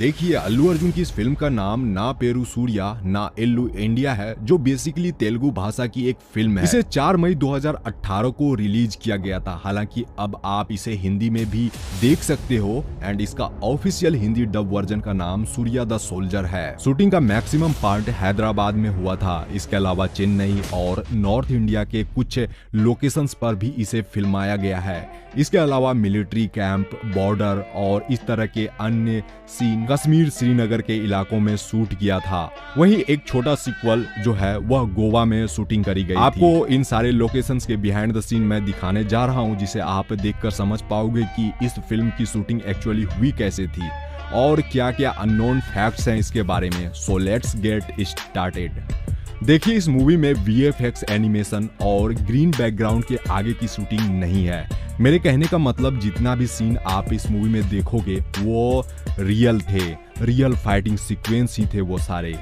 देखिए, अल्लू अर्जुन की इस फिल्म का नाम ना पेरू सूर्या ना एल्लू इंडिया है, जो बेसिकली तेलुगु भाषा की एक फिल्म है। इसे 4 मई 2018 को रिलीज किया गया था। हालांकि अब आप इसे हिंदी में भी देख सकते हो एंड इसका ऑफिशियल हिंदी डब वर्जन का नाम सूर्या द सोल्जर है। शूटिंग का मैक्सिमम पार्ट हैदराबाद में हुआ था। इसके अलावा चेन्नई और नॉर्थ इंडिया के कुछ लोकेशंस पर भी इसे फिल्माया गया है। इसके अलावा मिलिट्री कैंप, बॉर्डर और इस तरह के अन्य सीन कश्मीर, श्रीनगर के इलाकों में शूट किया था। वहीं एक छोटा सीक्वल जो है वह गोवा में शूटिंग करी गई। आपको इन सारे लोकेशंस के बिहाइंड द सीन मैं दिखाने जा रहा हूं, जिसे आप देखकर समझ पाओगे कि इस फिल्म की शूटिंग एक्चुअली हुई कैसे थी और क्या क्या अननोन फैक्ट्स हैं इसके बारे में। So let's get started. देखिए, इस मूवी में VFX एनिमेशन और ग्रीन बैकग्राउंड के आगे की शूटिंग नहीं है। मेरे कहने का मतलब जितना भी सीन आप इस मूवी में देखोगे वो रियल थे, रियल फाइटिंग सीक्वेंस ही थे वो सारे।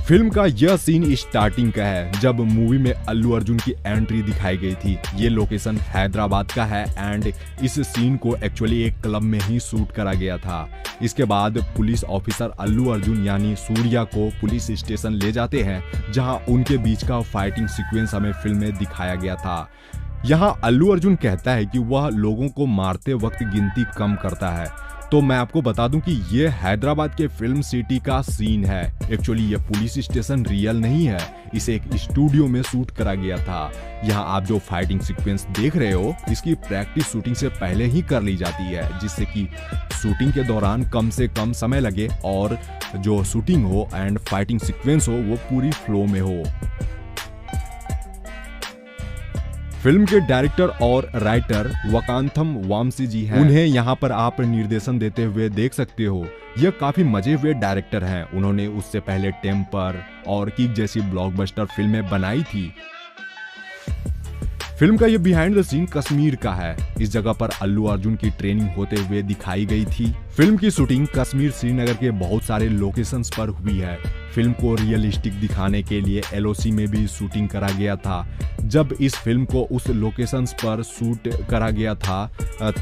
फिल्म का यह सीन स्टार्टिंग का है, जब मूवी में अल्लू अर्जुन की एंट्री दिखाई गई थी। ये लोकेशन हैदराबाद का है एंड इस सीन को एक्चुअली एक क्लब में ही शूट करा गया था। इसके बाद पुलिस ऑफिसर अल्लू अर्जुन यानी सूर्या को पुलिस स्टेशन ले जाते हैं, जहां उनके बीच का फाइटिंग सीक्वेंस हमें फिल्म में दिखाया गया था। यहाँ अल्लू अर्जुन कहता है कि वह लोगों को मारते वक्त गिनती कम करता है। तो मैं आपको बता दूं कि ये हैदराबाद के फिल्म सिटी का सीन है। एक्चुअली ये पुलिस स्टेशन रियल नहीं है, इसे एक स्टूडियो में शूट करा गया था। यहाँ आप जो फाइटिंग सीक्वेंस देख रहे हो, इसकी प्रैक्टिस शूटिंग से पहले ही कर ली जाती है, जिससे कि शूटिंग के दौरान कम से कम समय लगे और जो शूटिंग हो एंड फाइटिंग सीक्वेंस हो वो पूरी फ्लो में हो। फिल्म के डायरेक्टर और राइटर वकांथम वामसी जी हैं। उन्हें यहाँ पर आप निर्देशन देते हुए देख सकते हो। यह काफी मजे हुए डायरेक्टर हैं। उन्होंने उससे पहले टेम्पर और किक जैसी ब्लॉकबस्टर फिल्में बनाई थी। फिल्म का ये बिहाइंड द सीन कश्मीर का है। इस जगह पर अल्लू अर्जुन की ट्रेनिंग होते हुए दिखाई गई थी। फिल्म की शूटिंग कश्मीर, श्रीनगर के बहुत सारे लोकेशंस पर हुई है। फिल्म को रियलिस्टिक दिखाने के लिए LOC में भी शूटिंग करा गया था। जब इस फिल्म को उस लोकेशंस पर शूट करा गया था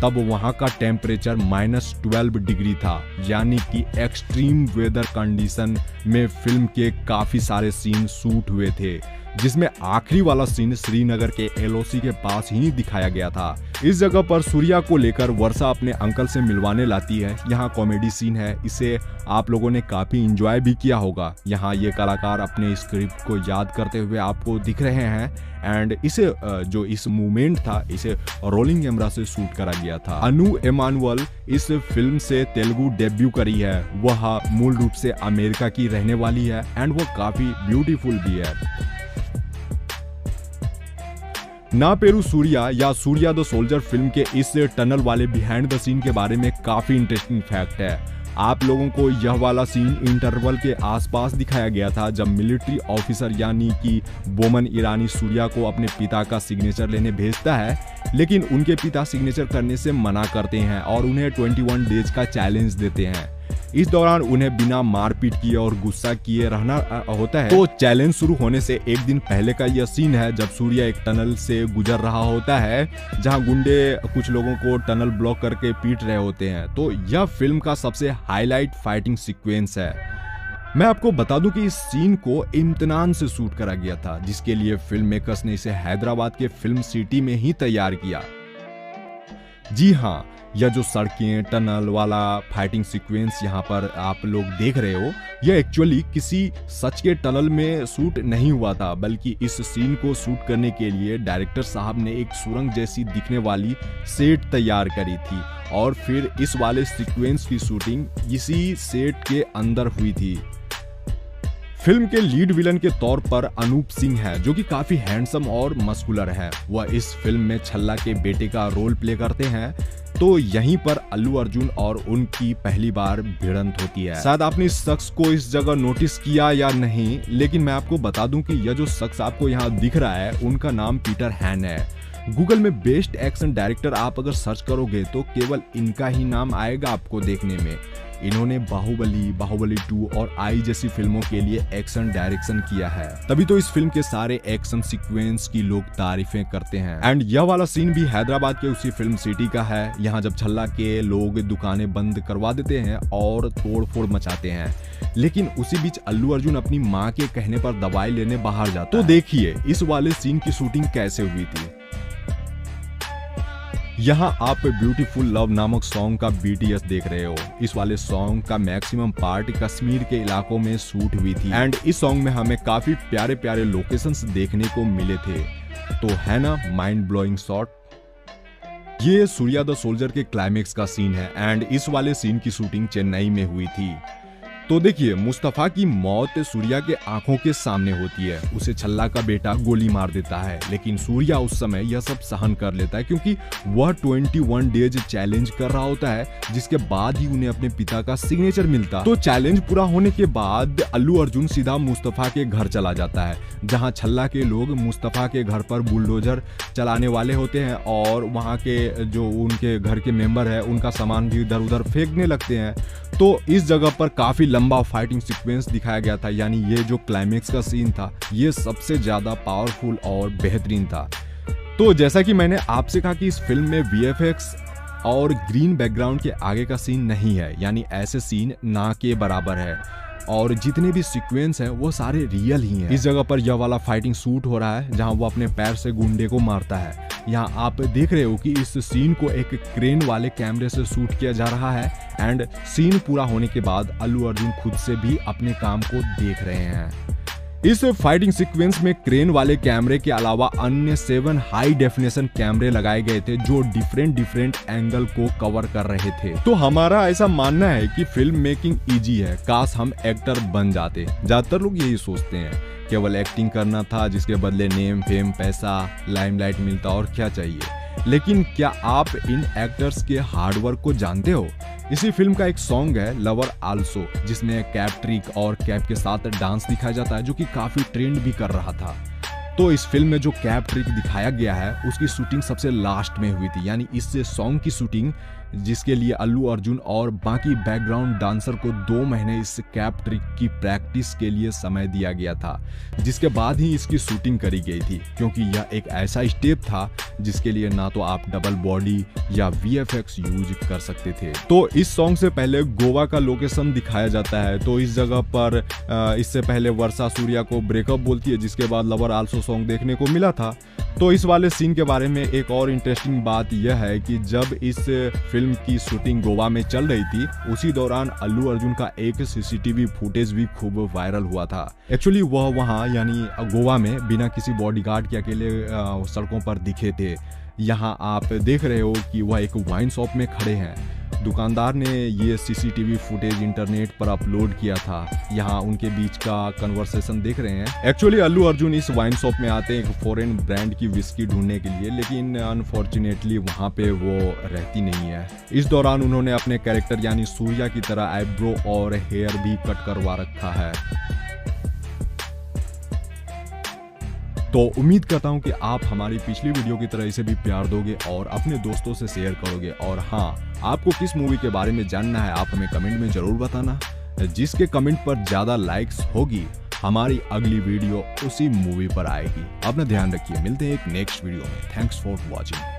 तब वहां का टेम्परेचर -12 डिग्री था, यानी कि एक्सट्रीम वेदर कंडीशन में फिल्म के काफी सारे सीन शूट हुए थे, जिसमें आखिरी वाला सीन श्रीनगर के LOC के पास ही दिखाया गया था। इस जगह पर सूर्या को लेकर वर्षा अपने अंकल से मिलवाने लाती है। यहाँ कॉमेडी सीन है, इसे आप लोगों ने काफी एंजॉय भी किया होगा। यहाँ ये कलाकार अपने स्क्रिप्ट को याद करते हुए आपको दिख रहे हैं एंड इसे जो इस मूवमेंट था इसे रोलिंग कैमरा से शूट करा गया था। अनु एमानुअल इस फिल्म से तेलुगु डेब्यू करी है। वह मूल रूप से अमेरिका की रहने वाली है एंड वह काफी ब्यूटीफुल भी है। ना पेरू सूर्या या सूर्या द सोल्जर फिल्म के इस टनल वाले बिहाइंड द सीन के बारे में काफी इंटरेस्टिंग फैक्ट है। आप लोगों को यह वाला सीन इंटरवल के आसपास दिखाया गया था, जब मिलिट्री ऑफिसर यानी कि बोमन ईरानी सूर्या को अपने पिता का सिग्नेचर लेने भेजता है, लेकिन उनके पिता सिग्नेचर करने से मना करते हैं और उन्हें 21 डेज का चैलेंज देते हैं। इस दौरान उन्हें बिना मारपीट किए और गुस्सा किए रहना होता है। तो चैलेंज शुरू होने से एक दिन पहले का यह सीन है, जब सूर्या एक टनल से गुजर रहा होता है, जहां गुंडे कुछ लोगों को टनल ब्लॉक करके पीट रहे होते हैं। तो यह फिल्म का सबसे हाईलाइट फाइटिंग सीक्वेंस है। मैं आपको बता दूं कि इस सीन को इम्तिनान से शूट करा गया था, जिसके लिए फिल्म मेकर्स ने इसे हैदराबाद के फिल्म सिटी में ही तैयार किया। जी हाँ, यह जो सड़कें, टनल वाला फाइटिंग सीक्वेंस यहाँ पर आप लोग देख रहे हो, यह एक्चुअली किसी सच के टनल में शूट नहीं हुआ था, बल्कि इस सीन को शूट करने के लिए डायरेक्टर साहब ने एक सुरंग जैसी दिखने वाली सेट तैयार करी थी और फिर इस वाले सीक्वेंस की शूटिंग इसी सेट के अंदर हुई थी। फिल्म के लीड विलन के तौर पर अनूप सिंह है, जो कि काफी हैंडसम और मस्कुलर है। वह इस फिल्म में छल्ला के बेटे का रोल प्ले करते हैं। तो यहीं पर अल्लू अर्जुन और उनकी पहली बार भिड़ंत होती है। शायद आपने इस शख्स को इस जगह नोटिस किया या नहीं, लेकिन मैं आपको बता दूं कि यह जो शख्स आपको यहाँ दिख रहा है, उनका नाम पीटर हैन है। गूगल में बेस्ट एक्शन डायरेक्टर आप अगर सर्च करोगे तो केवल इनका ही नाम आएगा आपको देखने में। इन्होंने बाहुबली, बाहुबली 2 और आई जैसी फिल्मों के लिए एक्शन डायरेक्शन किया है, तभी तो इस फिल्म के सारे एक्शन सीक्वेंस की लोग तारीफें करते हैं। एंड यह वाला सीन भी हैदराबाद के उसी फिल्म सिटी का है, यहाँ जब छल्ला के लोग दुकानें बंद करवा देते हैं और तोड़-फोड़ मचाते हैं, लेकिन उसी बीच अल्लू अर्जुन अपनी माँ के कहने पर दवाई लेने बाहर जाता है। तो देखिए इस वाले सीन की शूटिंग कैसे हुई थी। यहाँ आप ब्यूटीफुल लव नामक सॉन्ग का BTS देख रहे हो। इस वाले सॉन्ग का मैक्सिमम पार्ट कश्मीर के इलाकों में शूट हुई थी एंड इस सॉन्ग में हमें काफी प्यारे प्यारे लोकेशंस देखने को मिले थे। तो है ना माइंड ब्लोइंग शॉट। ये सूर्या द सोल्जर के क्लाइमेक्स का सीन है एंड इस वाले सीन की शूटिंग चेन्नई में हुई थी। तो देखिए मुस्तफा की मौत सूर्या के आंखों के सामने होती है, उसे छल्ला का बेटा गोली मार देता है, लेकिन सूर्या उस समय यह सब सहन कर लेता है क्योंकि वह 21 डेज चैलेंज कर रहा होता है, जिसके बाद ही उन्हें अपने पिता का सिग्नेचर मिलता। तो चैलेंज पूरा होने के बाद अल्लू अर्जुन सीधा मुस्तफा के घर चला जाता है, जहां छल्ला के लोग मुस्तफा के घर पर बुलडोजर चलाने वाले होते हैं और वहां के जो उनके घर के मेंबर है उनका सामान भी इधर उधर फेंकने लगते हैं। तो इस जगह पर काफी लंबा फाइटिंग सीक्वेंस दिखाया गया था, यानी ये जो क्लाइमेक्स का सीन था ये सबसे ज्यादा पावरफुल और बेहतरीन था। तो जैसा कि मैंने आपसे कहा कि इस फिल्म में VFX और ग्रीन बैकग्राउंड के आगे का सीन नहीं है, यानी ऐसे सीन ना के बराबर है और जितने भी सीक्वेंस हैं वो सारे रियल ही हैं। इस जगह पर यह वाला फाइटिंग शूट हो रहा है जहां वो अपने पैर से गुंडे को मारता है। यहाँ आप देख रहे हो कि इस सीन को एक क्रेन वाले कैमरे से शूट किया जा रहा है एंड सीन पूरा होने के बाद अल्लू अर्जुन खुद से भी अपने काम को देख रहे हैं। इस फाइटिंग सीक्वेंस में क्रेन वाले कैमरे के अलावा अन्य 7 हाई डेफिनेशन कैमरे लगाए गए थे जो डिफरेंट एंगल को कवर कर रहे थे। तो हमारा ऐसा मानना है कि फिल्म मेकिंग इजी है, काश हम एक्टर बन जाते। ज्यादातर लोग यही सोचते हैं, केवल एक्टिंग करना था जिसके बदले नेम फेम पैसा लाइमलाइट मिलता और क्या चाहिए। लेकिन क्या आप इन एक्टर्स के हार्डवर्क को जानते हो? इसी फिल्म का एक सॉन्ग है लवर आल्सो, जिसमें कैप ट्रिक और कैप के साथ डांस दिखाया जाता है जो कि काफी ट्रेंड भी कर रहा था। तो इस फिल्म में जो कैप ट्रिक दिखाया गया है उसकी शूटिंग सबसे लास्ट में हुई थी, यानी इस सॉन्ग की शूटिंग जिसके लिए अल्लू अर्जुन और बाकी बैकग्राउंड डांसर को 2 महीने इस कैप ट्रिक की प्रैक्टिस के लिए समय दिया गया था, जिसके बाद ही इसकी शूटिंग करी गई थी क्योंकि यह एक ऐसा स्टेप था जिसके लिए ना तो आप डबल बॉडी या VFX यूज कर सकते थे। तो इस सॉन्ग से पहले गोवा का लोकेशन दिखाया जाता है। तो इस जगह पर इससे पहले वर्षा सूर्या को ब्रेकअप बोलती है, जिसके बाद लवर आल्सो सॉन्ग देखने को मिला था। तो इस वाले सीन के बारे में एक और इंटरेस्टिंग बात यह है कि जब इस फिल्म की शूटिंग गोवा में चल रही थी उसी दौरान अल्लू अर्जुन का एक CCTV फुटेज भी खूब वायरल हुआ था। एक्चुअली वह वहां यानी गोवा में बिना किसी बॉडीगार्ड के अकेले सड़कों पर दिखे थे। यहाँ आप देख रहे हो कि वह एक वाइन शॉप में खड़े हैं। दुकानदार ने ये CCTV फुटेज इंटरनेट पर अपलोड किया था। यहाँ उनके बीच का कन्वर्सेशन देख रहे हैं। एक्चुअली अल्लू अर्जुन इस वाइन शॉप में आते हैं एक फॉरेन ब्रांड की विस्की ढूंढने के लिए, लेकिन अनफॉर्चुनेटली वहाँ पे वो रहती नहीं है। इस दौरान उन्होंने अपने कैरेक्टर यानी सूर्या की तरह आईब्रो और हेयर भी कट करवा रखा है। तो उम्मीद करता हूं कि आप हमारी पिछली वीडियो की तरह इसे भी प्यार दोगे और अपने दोस्तों से शेयर करोगे। और हाँ, आपको किस मूवी के बारे में जानना है आप हमें कमेंट में जरूर बताना। जिसके कमेंट पर ज्यादा लाइक्स होगी हमारी अगली वीडियो उसी मूवी पर आएगी। अपना ध्यान रखिए, मिलते हैं एक नेक्स्ट वीडियो में। Thanks for watching.